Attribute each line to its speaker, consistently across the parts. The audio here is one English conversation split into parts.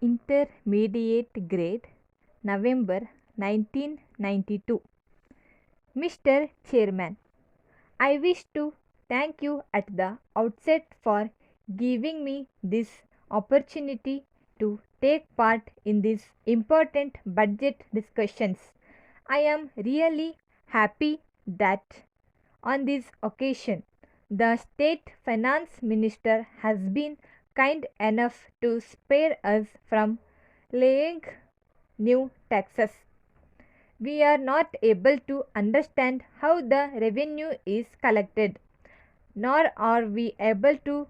Speaker 1: Intermediate Grade, November 1992. Mr. Chairman, I wish to thank you at the outset for giving me this opportunity to take part in these important budget discussions. I am really happy that on this occasion the State Finance Minister has been kind enough to spare us from laying new taxes. We are not able to understand how the revenue is collected, nor are we able to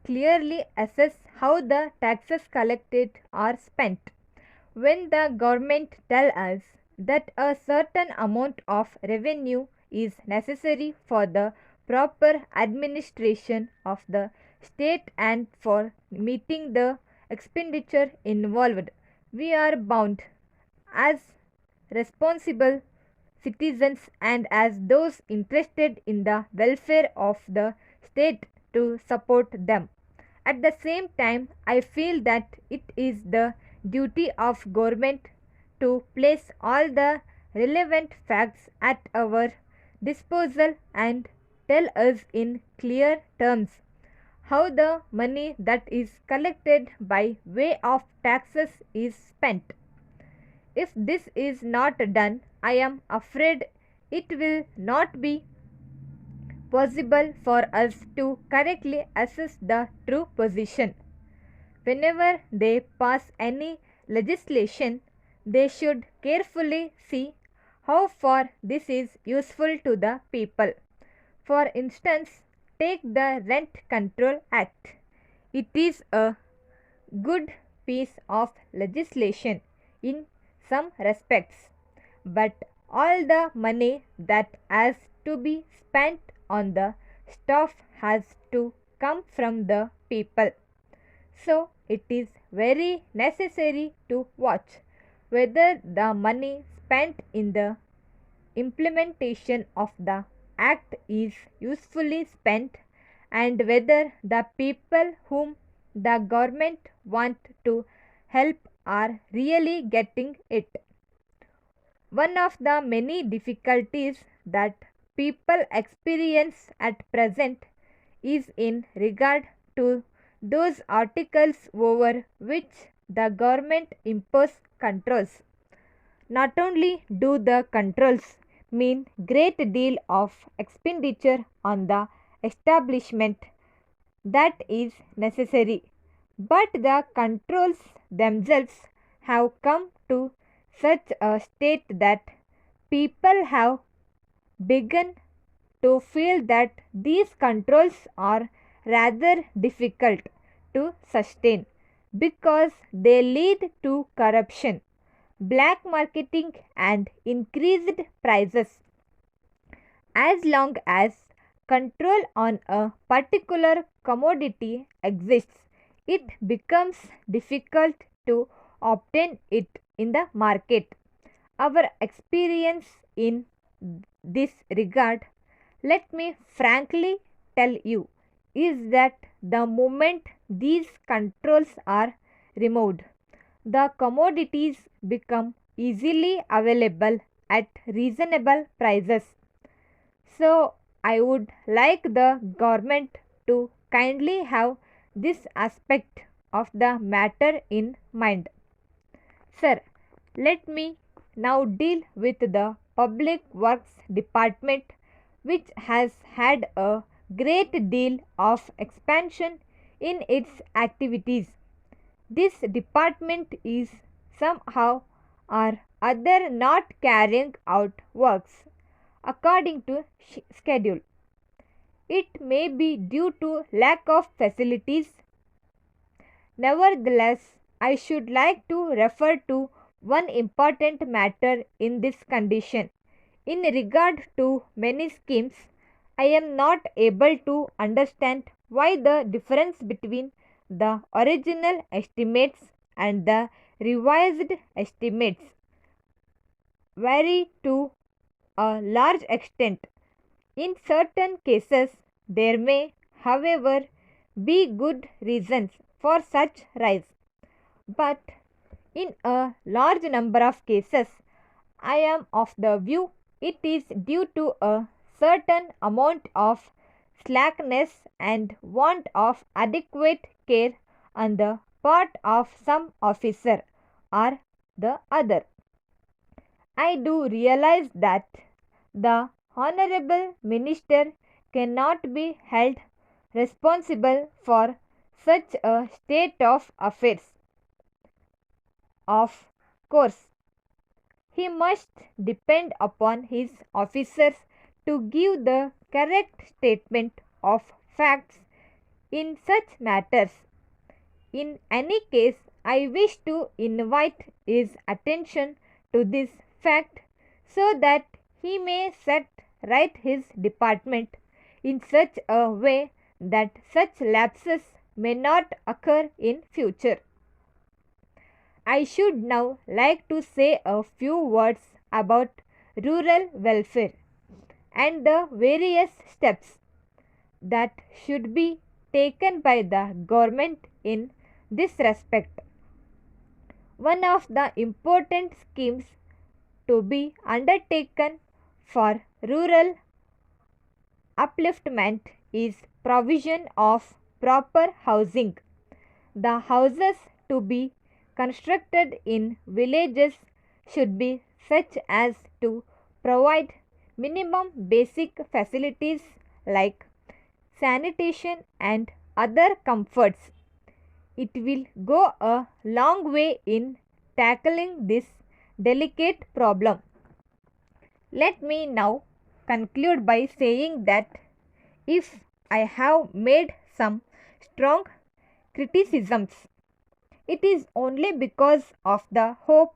Speaker 1: clearly assess how the taxes collected are spent. When the government tells us that a certain amount of revenue is necessary for the proper administration of the state and for meeting the expenditure involved, we are bound as responsible citizens and as those interested in the welfare of the state to support them. At the same time, I feel that it is the duty of government to place all the relevant facts at our disposal and tell us in clear terms how the money that is collected by way of taxes is spent. If this is not done, I am afraid it will not be possible for us to correctly assess the true position. Whenever they pass any legislation, they should carefully see how far this is useful to the people. For instance, take the Rent Control Act. It is a good piece of legislation in some respects, but all the money that has to be spent on the staff has to come from the people. So, it is very necessary to watch whether the money spent in the implementation of the act is usefully spent and whether the people whom the government want to help are really getting it. One of the many difficulties that people experience at present is in regard to those articles over which the government impose controls. Not only do the controls mean great deal of expenditure on the establishment that is necessary, but the controls themselves have come to such a state that people have begun to feel that these controls are rather difficult to sustain because they lead to corruption, black marketing, and increased prices. As long as control on a particular commodity exists, it becomes difficult to obtain it in the market. Our experience in this regard, let me frankly tell you, is that the moment these controls are removed, the commodities become easily available at reasonable prices. So, I would like the government to kindly have this aspect of the matter in mind. Sir, let me now deal with the Public Works Department, which has had a great deal of expansion in its activities. This department is somehow or other not carrying out works according to schedule. It may be due to lack of facilities. Nevertheless, I should like to refer to one important matter in this condition. In regard to many schemes, I am not able to understand why the difference between the original estimates and the revised estimates vary to a large extent. In certain cases, there may, however, be good reasons for such rise. But in a large number of cases, I am of the view it is due to a certain amount of slackness and want of adequate care on the part of some officer or the other. I do realize that the Honorable Minister cannot be held responsible for such a state of affairs. Of course, he must depend upon his officers to give the correct statement of facts in such matters. In any case, I wish to invite his attention to this fact so that he may set right his department in such a way that such lapses may not occur in future. I should now like to say a few words about rural welfare and the various steps that should be taken by the government in this respect. One of the important schemes to be undertaken for rural upliftment is provision of proper housing. The houses to be constructed in villages should be such as to provide minimum basic facilities like sanitation and other comforts. It will go a long way in tackling this delicate problem. Let me now conclude by saying that if I have made some strong criticisms, it is only because of the hope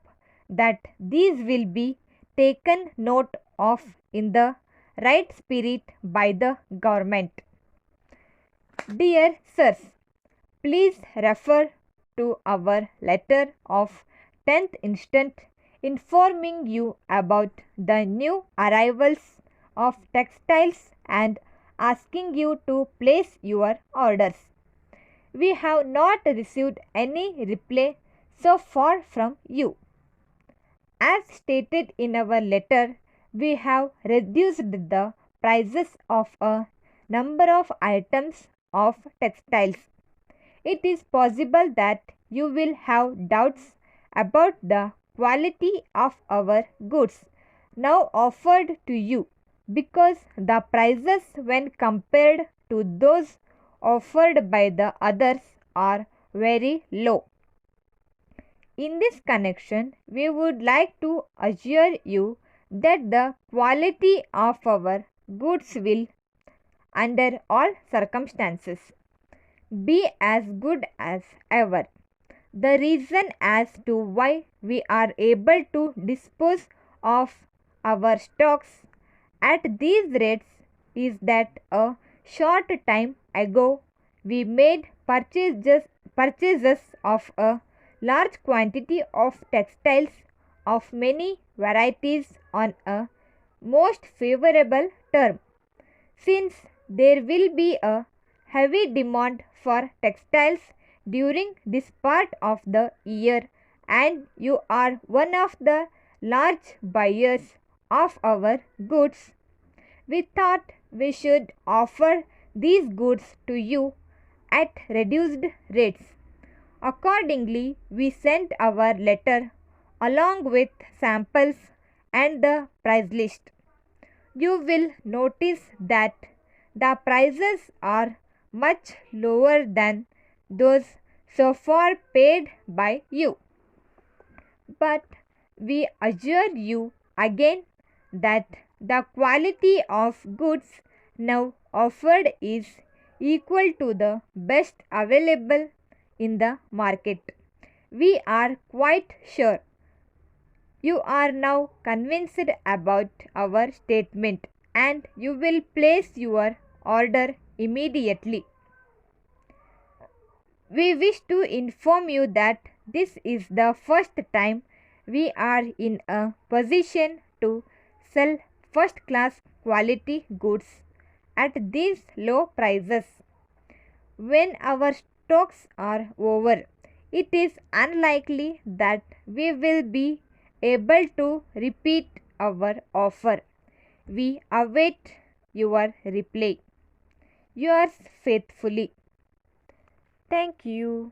Speaker 1: that these will be taken note of in the right spirit by the government. Dear sirs, please refer to our letter of 10th instant informing you about the new arrivals of textiles and asking you to place your orders. We have not received any reply so far from you. As stated in our letter, we have reduced the prices of a number of items of textiles. It is possible that you will have doubts about the quality of our goods now offered to you because the prices when compared to those offered by the others are very low. In this connection, we would like to assure you that the quality of our goods will, under all circumstances, be as good as ever. The reason as to why we are able to dispose of our stocks at these rates is that a short time ago we made purchases of a large quantity of textiles of many varieties on a most favorable term. Since there will be a heavy demand for textiles during this part of the year and you are one of the large buyers of our goods, we thought we should offer these goods to you at reduced rates. Accordingly, we sent our letter along with samples and the price list. You will notice that the prices are much lower than those so far paid by you. But we assure you again that the quality of goods now offered is equal to the best available in the market. We are quite sure you are now convinced about our statement and you will place your order immediately. We wish to inform you that this is the first time we are in a position to sell first class quality goods at these low prices. When our stocks are over, It is unlikely that we will be able to repeat our offer. We await your reply. Yours faithfully. Thank you.